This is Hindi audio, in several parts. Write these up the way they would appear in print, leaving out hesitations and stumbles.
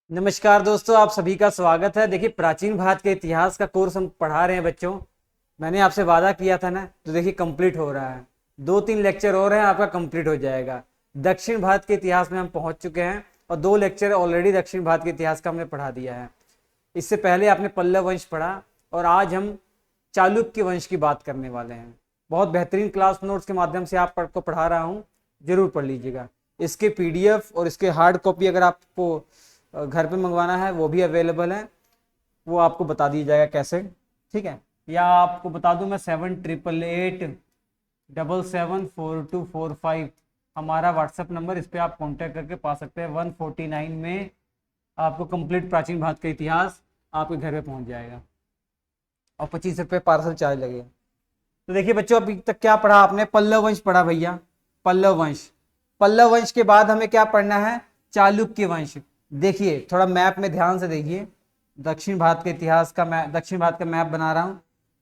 नमस्कार दोस्तों, आप सभी का स्वागत है। देखिए, प्राचीन भारत के इतिहास का कोर्स हम पढ़ा रहे हैं बच्चों। मैंने आपसे वादा किया था ना, तो देखिए कंप्लीट हो रहा है। 2-3 लेक्चर और हैं, आपका कंप्लीट हो जाएगा। दक्षिण भारत के इतिहास में हम पहुंच चुके हैं और 2 लेक्चर ऑलरेडी दक्षिण भारत के इतिहास का हमने पढ़ा दिया है। इससे पहले आपने पल्लव वंश पढ़ा और आज हम चालुक्य वंश की बात करने वाले हैं। बहुत बेहतरीन क्लास नोट्स के माध्यम से आपको पढ़ा रहा हूँ, जरूर पढ़ लीजिएगा। इसके पीडीएफ और इसके हार्ड कॉपी अगर आपको घर पे मंगवाना है वो भी अवेलेबल है, वो आपको बता दिया जाएगा कैसे, ठीक है। या आपको बता दूं मैं 7888774245 हमारा व्हाट्सएप नंबर, इस पर आप कांटेक्ट करके पा सकते हैं। 149 में आपको कंप्लीट प्राचीन भारत का इतिहास आपके घर पे पहुंच जाएगा और 25 रुपये पार्सल चार्ज लगेगा। तो देखिए बच्चों, अभी तक क्या पढ़ा आपने? पल्लव वंश पढ़ा भैया, पल्लव वंश। पल्लव वंश के बाद हमें क्या पढ़ना है? चालुक्य वंश। देखिए थोड़ा मैप में ध्यान से देखिए, दक्षिण भारत के इतिहास का मैप, दक्षिण भारत का मैप बना रहा हूं।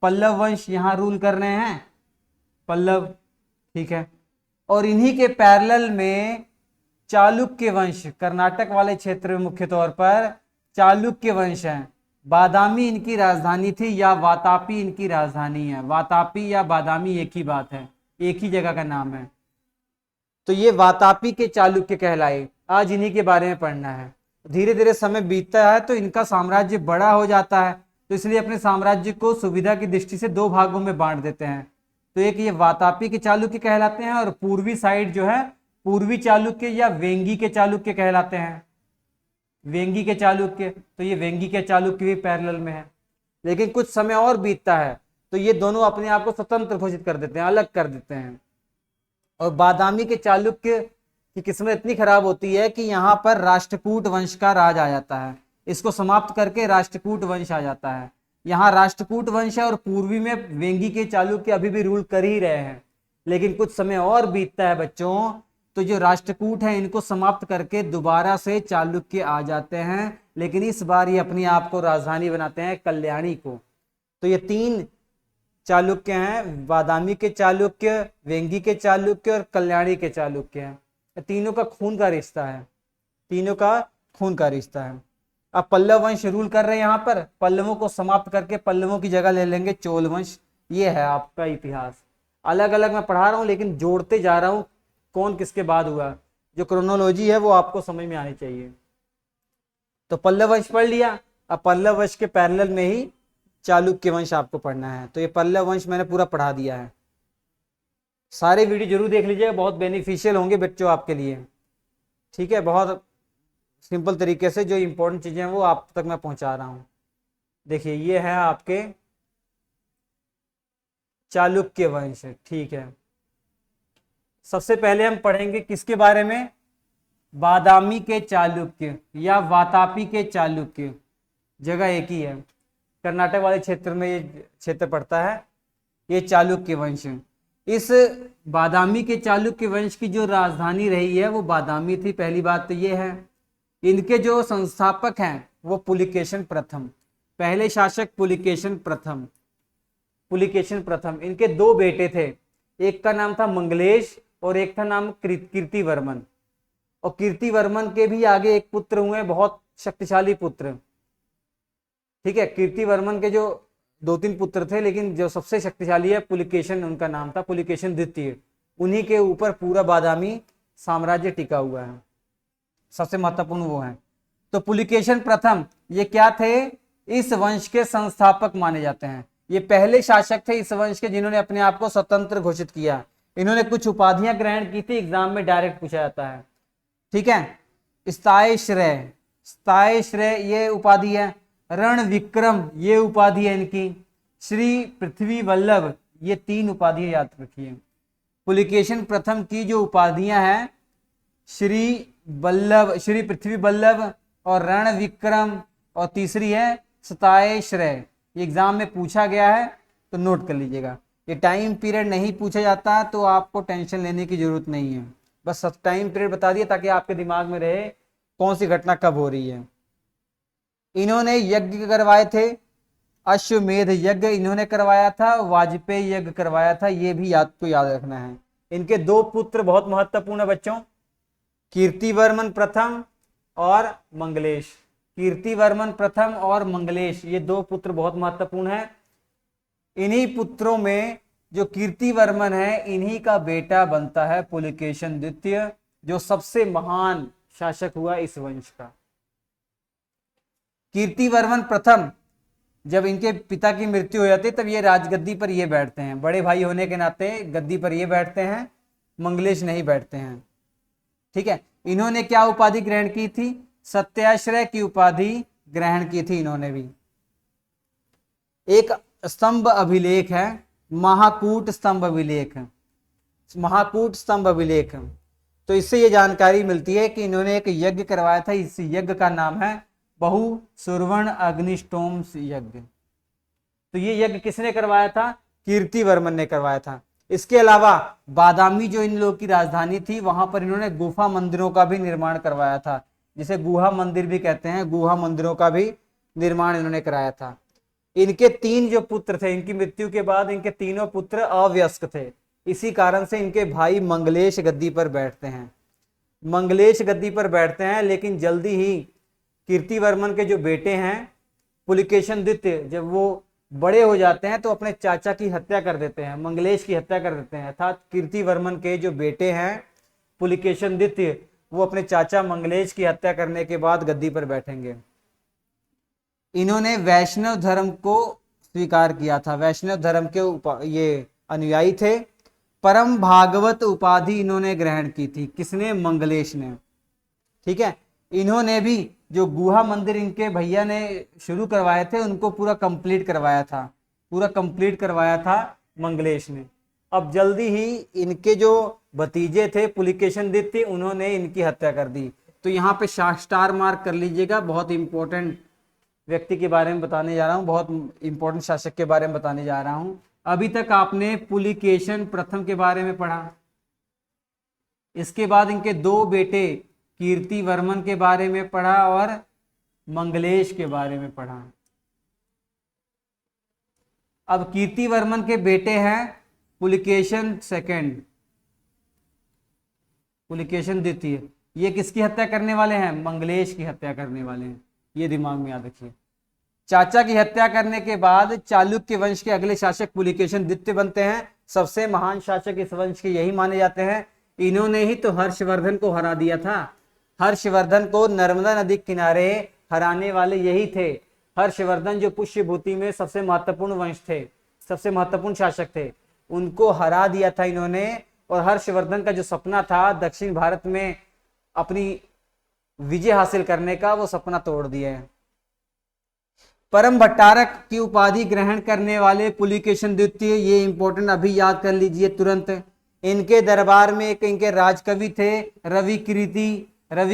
पल्लव वंश यहाँ रूल कर रहे हैं, पल्लव, ठीक है। और इन्हीं के पैरेलल में चालुक्य वंश, कर्नाटक वाले क्षेत्र में मुख्य तौर पर चालुक्य वंश है। बादामी इनकी राजधानी थी या वातापी इनकी राजधानी है। वातापी या बादामी एक ही बात है, एक ही जगह का नाम है। तो ये वातापी के चालुक्य कहलाए। आज इन्हीं के बारे में पढ़ना है। धीरे धीरे समय बीतता है तो इनका साम्राज्य बड़ा हो जाता है, तो इसलिए अपने साम्राज्य को सुविधा की दृष्टि से 2 भागों में बांट देते हैं। तो एक ये वातापी के चालुक्य कहलाते हैं और पूर्वी साइड जो है पूर्वी चालुक्य या वेंगी के चालुक्य कहलाते हैं। वेंगी के चालुक्य, तो ये वेंगी के चालुक्य भी पैरेलल में है। लेकिन कुछ समय और बीतता है तो ये दोनों अपने आप को स्वतंत्र घोषित कर देते हैं, अलग कर देते हैं। और बादामी के चालुक्य की किस्मत इतनी खराब होती है कि यहाँ पर राष्ट्रकूट वंश का राज आ जाता है। इसको समाप्त करके राष्ट्रकूट वंश आ जाता है। यहाँ राष्ट्रकूट वंश है और पूर्वी में वेंगी के चालुक्य अभी भी रूल कर ही रहे हैं। लेकिन कुछ समय और बीतता है बच्चों, तो जो राष्ट्रकूट है इनको समाप्त करके दोबारा से चालुक्य आ जाते हैं। लेकिन इस बार ये अपनी आप को राजधानी बनाते हैं कल्याणी को। तो ये 3 चालुक्य हैं, बादामी के चालुक्य, वेंगी के चालुक्य और कल्याणी के चालुक्य हैं। तीनों का खून का रिश्ता है, तीनों का खून का रिश्ता है। अब पल्लव वंश रूल कर रहे हैं यहाँ पर, पल्लवों को समाप्त करके पल्लवों की जगह ले लेंगे चोल वंश। ये है आपका इतिहास। अलग अलग मैं पढ़ा रहा हूँ लेकिन जोड़ते जा रहा हूँ कौन किसके बाद हुआ। जो क्रोनोलॉजी है वो आपको समझ में आनी चाहिए। तो पल्लव वंश पढ़ लिया, अब पल्लव वंश के पैरेलल में ही चालुक्य वंश आपको पढ़ना है। तो ये पल्लव वंश मैंने पूरा पढ़ा दिया है। सारे वीडियो जरूर देख लीजिएगा, बहुत बेनिफिशियल होंगे बच्चों आपके लिए, ठीक है। बहुत सिंपल तरीके से जो इंपॉर्टेंट चीजें हैं वो आप तक मैं पहुंचा रहा हूं। देखिए ये है आपके चालुक्य वंश, ठीक है। सबसे पहले हम पढ़ेंगे किसके बारे में? बादामी के चालुक्य या वातापी के चालुक्य। जगह एक ही है, कर्नाटक वाले क्षेत्र में ये क्षेत्र पड़ता है। ये चालुक्य वंश, इस बादामी के चालुक्य वंश की जो राजधानी रही है वो बादामी थी। पहली बात तो ये है। इनके जो संस्थापक हैं वो पुलिकेशन प्रथम, पहले शासक पुलिकेशन प्रथम। पुलिकेशन प्रथम, इनके 2 बेटे थे, एक का नाम था मंगलेश और एक था नाम कीर्तिवर्मन। और कीर्तिवर्मन के भी आगे एक पुत्र हुए, बहुत शक्तिशाली पुत्र, ठीक है। कीर्तिवर्मन के जो 2-3 पुत्र थे, लेकिन जो सबसे शक्तिशाली है पुलिकेशन, उनका नाम था पुलिकेशन द्वितीय। उन्हीं के ऊपर पूरा बादामी साम्राज्य टिका हुआ है, सबसे महत्वपूर्ण वो है। तो पुलिकेशन प्रथम ये क्या थे? इस वंश के संस्थापक माने जाते हैं। ये पहले शासक थे इस वंश के जिन्होंने अपने आप को स्वतंत्र घोषित किया। इन्होंने कुछ उपाधियां ग्रहण की थी, एग्जाम में डायरेक्ट पूछा जाता है, ठीक है। स्थायी श्रेय, स्थायी श्रेय ये उपाधि है। रण विक्रम ये उपाधि है इनकी। श्री पृथ्वी वल्लभ, ये 3 उपाधियां याद रखिए। पुलिकेशन प्रथम की जो उपाधियां हैं, श्री वल्लभ, श्री पृथ्वी वल्लभ और रण विक्रम, और तीसरी है स्थायी श्रेय। एग्जाम में पूछा गया है तो नोट कर लीजिएगा। ये टाइम पीरियड नहीं पूछा जाता तो आपको टेंशन लेने की जरूरत नहीं है, बस टाइम पीरियड बता दिया ताकि आपके दिमाग में रहे कौन सी घटना कब हो रही है। इन्होंने यज्ञ करवाए थे, अश्वमेध यज्ञ इन्होंने करवाया था, वाजपेयी यज्ञ करवाया था, ये भी याद रखना है। इनके 2 पुत्र बहुत महत्वपूर्ण है बच्चों, कीर्तिवर्मन प्रथम और मंगलेश। कीर्तिवर्मन प्रथम और मंगलेश, ये दो पुत्र बहुत महत्वपूर्ण हैं। इन्हीं पुत्रों में जो कीर्तिवर्मन है, इन्हीं का बेटा बनता है पुलिकेशन द्वितीय, जो सबसे महान शासक हुआ इस वंश का। कीर्तिवर्मन प्रथम, जब इनके पिता की मृत्यु हो जाती है तब ये राजगद्दी पर ये बैठते हैं, बड़े भाई होने के नाते गद्दी पर ये बैठते हैं, मंगलेश नहीं बैठते हैं। ठीक है, इन्होंने क्या उपाधि ग्रहण की थी? सत्याश्रय की उपाधि ग्रहण की थी इन्होंने भी। एक स्तंभ अभिलेख है, महाकूट स्तंभ अभिलेख, महाकूट स्तंभ अभिलेख। तो इससे ये जानकारी मिलती है कि इन्होंने एक यज्ञ करवाया था, इस यज्ञ का नाम है बहु सुरवर्ण अग्निष्टोम यज्ञ। तो ये यज्ञ किसने करवाया था? कीर्तिवर्मन ने करवाया था। इसके अलावा बादामी जो इन लोगों की राजधानी थी, वहां पर इन्होंने गुफा मंदिरों का भी निर्माण करवाया था, जिसे गुहा मंदिर भी कहते हैं, गुहा मंदिरों का भी निर्माण इन्होंने कराया था। इनके 3 जो पुत्र थे, इनकी मृत्यु के बाद इनके तीनों पुत्र अवयस्क थे, इसी कारण से इनके भाई मंगलेश गद्दी पर बैठते हैं। मंगलेश गद्दी पर बैठते हैं, लेकिन जल्दी ही कीर्तिवर्मन के जो बेटे हैं पुलिकेशन द्वितीय, जब वो बड़े हो जाते हैं तो अपने चाचा की हत्या कर देते हैं, मंगलेश की हत्या कर देते हैं। अर्थात कीर्तिवर्मन के जो बेटे हैं पुलिकेशन द्वितीय, वो अपने चाचा मंगलेश की हत्या करने के बाद गद्दी पर बैठेंगे। इन्होंने वैष्णव धर्म को स्वीकार किया था, वैष्णव धर्म के ये अनुयायी थे। परम भागवत उपाधि इन्होंने ग्रहण की थी। किसने? मंगलेश ने। ठीक है, इन्होंने भी जो गुहा मंदिर इनके भैया ने शुरू करवाए थे, उनको पूरा कंप्लीट करवाया था, पूरा कंप्लीट करवाया था मंगलेश ने। अब जल्दी ही इनके जो भतीजे थे पुलिकेशन द्वितीय, उन्होंने इनकी हत्या कर दी। तो यहाँ पे स्टार मार्क कर लीजिएगा, बहुत इंपॉर्टेंट व्यक्ति के बारे में बताने जा रहा हूँ, बहुत इंपॉर्टेंट शासक के बारे में बताने जा रहा हूँ। अभी तक आपने पुलिकेशन प्रथम के बारे में पढ़ा, इसके बाद इनके 2 बेटे कीर्तिवर्मन के बारे में पढ़ा और मंगलेश के बारे में पढ़ा। अब कीर्तिवर्मन के बेटे हैं पुलिकेशन सेकंड, पुलिकेशन द्वितीय। ये किसकी हत्या करने वाले हैं? मंगलेश की हत्या करने वाले हैं, ये दिमाग में याद रखिए। चाचा की हत्या करने के बाद चालुक्य वंश के अगले शासक पुलिकेशन द्वितीय बनते हैं। सबसे महान शासक इस वंश के यही माने जाते हैं। इन्होंने ही तो हर्षवर्धन को हरा दिया था। हर्षवर्धन को नर्मदा नदी किनारे हराने वाले यही थे। हर्षवर्धन जो पुष्यभूति में सबसे महत्वपूर्ण वंश थे, सबसे महत्वपूर्ण शासक थे, उनको हरा दिया था इन्होंने। और हर्षवर्धन का जो सपना था दक्षिण भारत में अपनी विजय हासिल करने का, वो सपना तोड़ दिया है। परम भट्टारक की उपाधि ग्रहण करने वाले पुलिकेशन द्वितीय, ये इंपॉर्टेंट अभी याद कर लीजिए तुरंत। इनके दरबार में एक इनके राजकवि थे रवि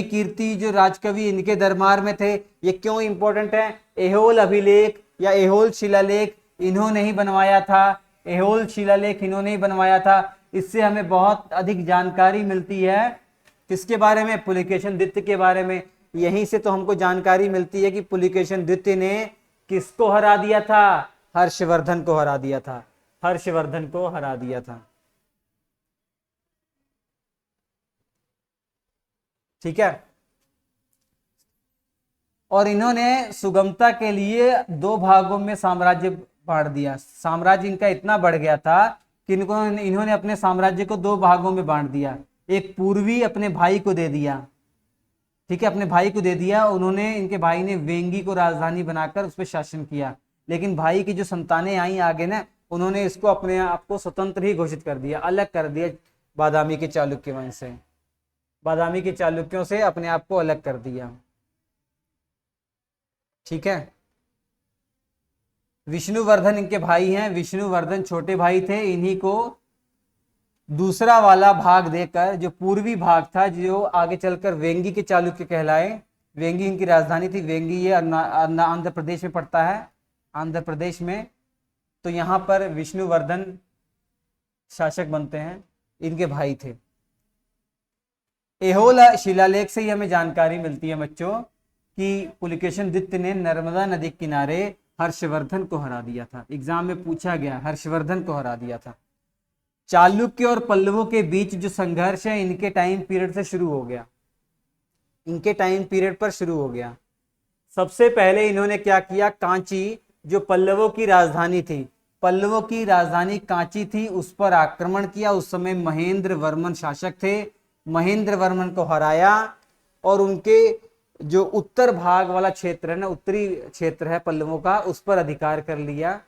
कीर्ति, जो राजकवि इनके दरबार में थे। ये क्यों इंपॉर्टेंट है? एहोल अभिलेख या एहोल शिलालेख इन्होंने ही बनवाया था, एहोल शिलालेख इन्होंने ही बनवाया था। इससे हमें बहुत अधिक जानकारी मिलती है। किसके बारे में? पुलिकेशन द्वितीय के बारे में। यहीं से तो हमको जानकारी मिलती है कि पुलिकेशन द्वितीय ने किसको हरा दिया था? हर्षवर्धन को हरा दिया था, हर्षवर्धन को हरा दिया था। ठीक है, और इन्होंने सुगमता के लिए 2 भागों में साम्राज्य बांट दिया। साम्राज्य इनका इतना बढ़ गया था कि इन्होंने अपने साम्राज्य को 2 भागों में बांट दिया। एक पूर्वी अपने भाई को दे दिया, ठीक है, अपने भाई को दे दिया उन्होंने। इनके भाई ने वेंगी को राजधानी बनाकर उस पर शासन किया। लेकिन भाई की जो संतानें आई आगे ना, उन्होंने इसको अपने आप को स्वतंत्र ही घोषित कर दिया, अलग कर दिया बादामी के चालुक्य वंश से, बादामी के चालुक्यों से अपने आप को अलग कर दिया। ठीक है, विष्णुवर्धन इनके भाई हैं, विष्णुवर्धन छोटे भाई थे। इन्हीं को दूसरा वाला भाग देकर, जो पूर्वी भाग था, जो आगे चलकर वेंगी के चालुक्य कहलाए, वेंगी इनकी राजधानी थी। वेंगी ये आंध्र प्रदेश में पड़ता है, आंध्र प्रदेश में। तो यहाँ पर विष्णुवर्धन शासक बनते हैं, इनके भाई थे। एहोल शिलालेख से ही हमें जानकारी मिलती है बच्चों कि पुलिकेशन द्वितीय ने नर्मदा नदी किनारे हर्षवर्धन को हरा दिया था। एग्जाम में पूछा गया, हर्षवर्धन को हरा दिया था। चालुक्य और पल्लवों के बीच जो संघर्ष है इनके टाइम पीरियड से शुरू हो गया, इनके टाइम पीरियड पर शुरू हो गया। सबसे पहले इन्होंने क्या किया, कांची जो पल्लवों की राजधानी थी, पल्लवों की राजधानी कांची थी, उस पर आक्रमण किया। उस समय महेंद्र वर्मन शासक थे, महेंद्र वर्मन को हराया और उनके जो उत्तर भाग वाला क्षेत्र है ना, उत्तरी क्षेत्र है पल्लवों का, उस पर अधिकार कर लिया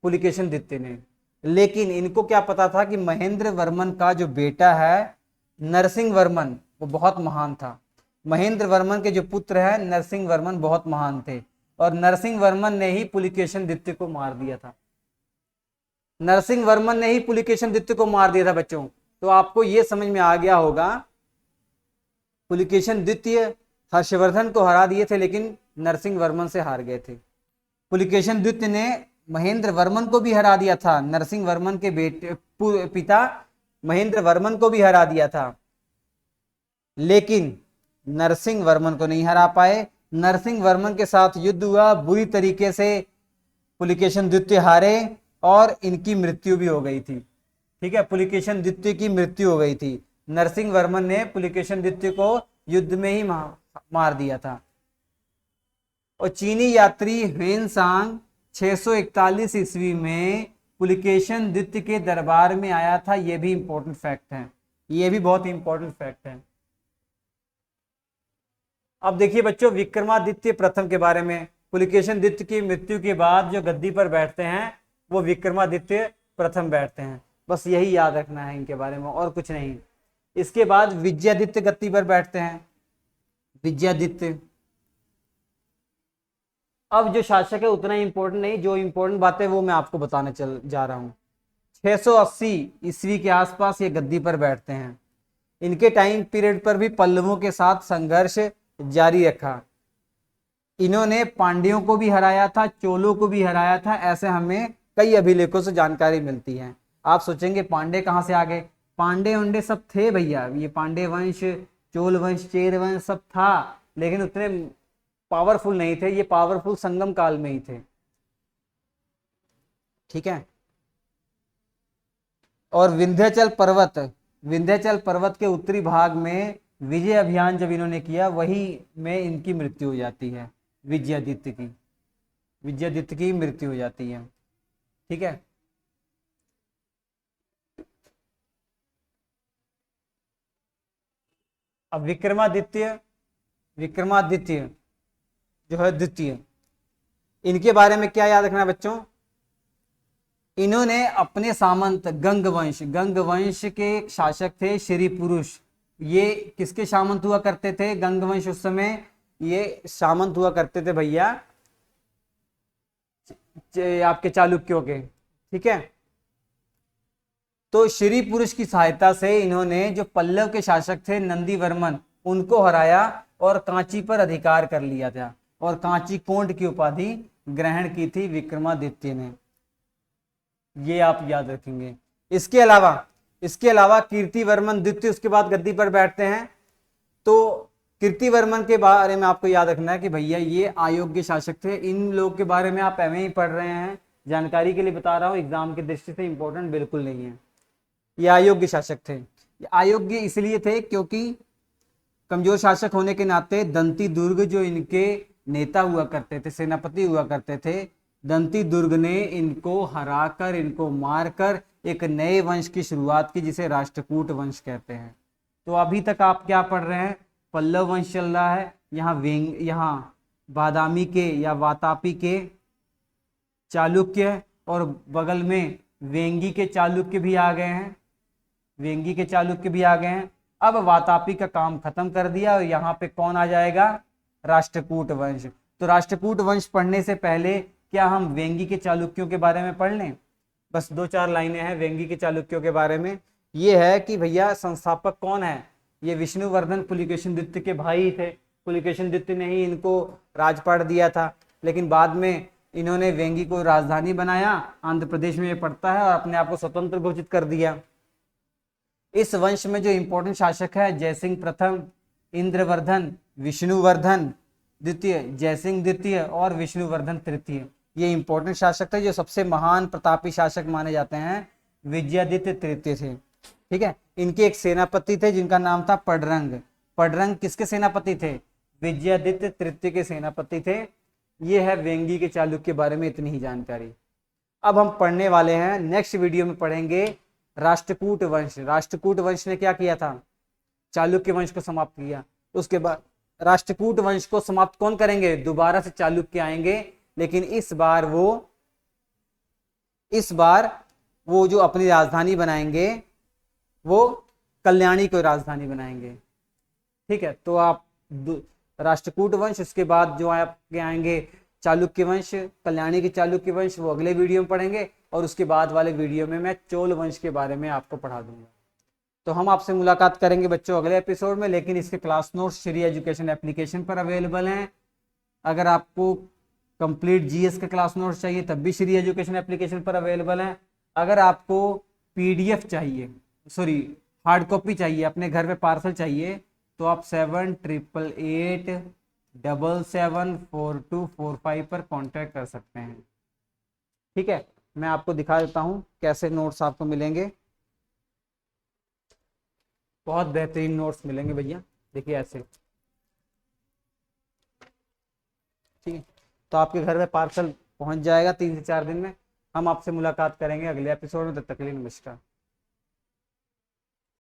पुलिकेशन द्वितीय ने। लेकिन इनको क्या पता था कि महेंद्र वर्मन का जो बेटा है नरसिंह वर्मन, वो बहुत महान था। महेंद्र वर्मन के जो पुत्र है नरसिंह वर्मन बहुत महान थे, और नरसिंह वर्मन ने ही पुलिकेशन द्वितीय को मार दिया था। नरसिंह वर्मन ने ही पुलिकेशन द्वितीय को मार दिया था बच्चों। तो आपको यह समझ में आ गया होगा, पुलिकेशन द्वितीय हर्षवर्धन को हरा दिए थे, लेकिन नरसिंह वर्मन से हार गए थे। पुलिकेशन द्वितीय ने महेंद्र वर्मन को भी हरा दिया था, नरसिंह वर्मन के बेटे पिता महेंद्र वर्मन को भी हरा दिया था, लेकिन नरसिंह वर्मन को नहीं हरा पाए। नरसिंह वर्मन के साथ युद्ध हुआ, बुरी तरीके से पुलिकेशन द्वितीय हारे और इनकी मृत्यु भी हो गई थी। ठीक है, पुलिकेशन द्वितीय की मृत्यु हो गई थी। नरसिंह वर्मन ने पुलिकेशन द्वितीय को युद्ध में ही मार दिया था। और चीनी यात्री ह्वेनसांग 641 ईस्वी में पुलिकेशन द्वितीय के दरबार में आया था। यह भी इंपॉर्टेंट फैक्ट है, यह भी बहुत इंपॉर्टेंट फैक्ट है। अब देखिए बच्चों, विक्रमादित्य प्रथम के बारे में। पुलिकेशन द्वितीय की मृत्यु के बाद जो गद्दी पर बैठते हैं वो विक्रमादित्य प्रथम बैठते हैं। बस यही याद रखना है इनके बारे में, और कुछ नहीं। इसके बाद विजयादित्य गद्दी पर बैठते हैं, विजयादित्य। अब जो शासक है उतना इंपॉर्टेंट नहीं, जो इंपॉर्टेंट बातें वो मैं आपको बताने चल जा रहा हूं। 680 ईस्वी के आसपास ये गद्दी पर बैठते हैं। इनके टाइम पीरियड पर भी पल्लवों के साथ संघर्ष जारी रखा। इन्होंने पांड्यों को भी हराया था, चोलों को भी हराया था, ऐसे हमें कई अभिलेखों से जानकारी मिलती है। आप सोचेंगे पांडे कहां से आ गए, पांडे उंडे सब थे भैया, ये पांडे वंश, चोल वंश, चेर वंश सब था, लेकिन उतने पावरफुल नहीं थे। ये पावरफुल संगम काल में ही थे। ठीक है, और विंध्याचल पर्वत के उत्तरी भाग में विजय अभियान जब इन्होंने किया, वही में इनकी मृत्यु हो जाती है, विजयादित्य की मृत्यु हो जाती है। ठीक है, अब विक्रमादित्य जो है द्वितीय, इनके बारे में क्या याद रखना बच्चों। इन्होंने अपने सामंत गंग वंश के शासक थे श्री पुरुष। ये किसके सामंत हुआ करते थे गंग वंश उस समय, ये सामंत हुआ करते थे भैया आपके चालुक्यों के। ठीक है, तो श्री पुरुष की सहायता से इन्होंने जो पल्लव के शासक थे नंदी वर्मन, उनको हराया और कांची पर अधिकार कर लिया था, और कांची कोंड की उपाधि ग्रहण की थी विक्रमादित्य ने। ये आप याद रखेंगे। इसके अलावा कीर्तिवर्मन द्वितीय उसके बाद गद्दी पर बैठते हैं। तो कीर्तिवर्मन के बारे में आपको याद रखना है कि भैया ये अयोग्य शासक थे। इन लोग के बारे में आप एवं ही पढ़ रहे हैं, जानकारी के लिए बता रहा हूँ, एग्जाम की दृष्टि से इंपॉर्टेंट बिल्कुल नहीं है। ये अयोग्य शासक थे। अयोग्य इसलिए थे क्योंकि कमजोर शासक होने के नाते दंती दुर्ग जो इनके नेता हुआ करते थे, सेनापति हुआ करते थे, दंती दुर्ग ने इनको हराकर, इनको मारकर एक नए वंश की शुरुआत की, जिसे राष्ट्रकूट वंश कहते हैं। तो अभी तक आप क्या पढ़ रहे हैं, पल्लव वंश चल रहा है, यहाँ बादामी के या वातापी के चालुक्य, और बगल में वेंगी के चालुक्य भी आ गए हैं। अब वातापी का काम खत्म कर दिया और यहाँ पे कौन आ जाएगा, राष्ट्रकूट वंश। तो राष्ट्रकूट वंश पढ़ने से पहले क्या हम वेंगी के चालुक्यों के बारे में पढ़ लें। बस 2-4 लाइनें हैं वेंगी के चालुक्यों के बारे में। ये है कि भैया संस्थापक कौन है, ये विष्णुवर्धन पुलिकेशन द्वितीय के भाई थे। पुलिकेशन द्वितीय ने ही इनको राजपाट दिया था, लेकिन बाद में इन्होंने वेंगी को राजधानी बनाया, आंध्र प्रदेश में ये पड़ता है, और अपने आप को स्वतंत्र घोषित कर दिया। इस वंश में जो इंपॉर्टेंट शासक है जयसिंह प्रथम, इंद्रवर्धन, विष्णुवर्धन द्वितीय, जयसिंह द्वितीय और विष्णुवर्धन तृतीय, ये इंपॉर्टेंट शासक थे। जो सबसे महान प्रतापी शासक माने जाते हैं विजयादित्य तृतीय थे। ठीक है, इनके एक सेनापति थे जिनका नाम था पडरंग। पडरंग किसके सेनापति थे, विजयादित्य तृतीय के सेनापति थे। ये है वेंगी के चालुक्य के बारे में इतनी ही जानकारी। अब हम पढ़ने वाले हैं, नेक्स्ट वीडियो में पढ़ेंगे राष्ट्रकूट वंश। राष्ट्रकूट वंश ने क्या किया था, चालुक्य वंश को समाप्त किया। उसके बाद राष्ट्रकूट वंश को समाप्त कौन करेंगे, दोबारा से चालुक्य आएंगे, लेकिन इस बार वो जो अपनी राजधानी बनाएंगे वो कल्याणी को राजधानी बनाएंगे। ठीक है, तो आप राष्ट्रकूट वंश, उसके बाद जो आपके आएंगे चालुक्य वंश, कल्याणी के चालुक्य वंश, वो अगले वीडियो में पढ़ेंगे। और उसके बाद वाले वीडियो में मैं चोल वंश के बारे में आपको पढ़ा दूंगा। तो हम आपसे मुलाकात करेंगे बच्चों अगले एपिसोड में, लेकिन इसके class notes Shri education application पर अवेलेबल हैं। अगर आपको कंप्लीट जीएस के क्लास नोट्स चाहिए तब भी श्री एजुकेशन एप्लीकेशन पर अवेलेबल हैं। अगर आपको पीडीएफ चाहिए, सॉरी हार्ड कॉपी चाहिए, अपने घर पे पार्सल चाहिए, तो आप 7888774245 पर कांटेक्ट कर सकते हैं। ठीक है, मैं आपको दिखा देता हूं कैसे नोट्स आपको मिलेंगे। बहुत बेहतरीन नोट्स मिलेंगे भैया, देखिए ऐसे। ठीक है, तो आपके घर में पार्सल पहुंच जाएगा 3 से 4 दिन में। हम आपसे मुलाकात करेंगे अगले एपिसोड में, तब तक के लिए नमस्कार।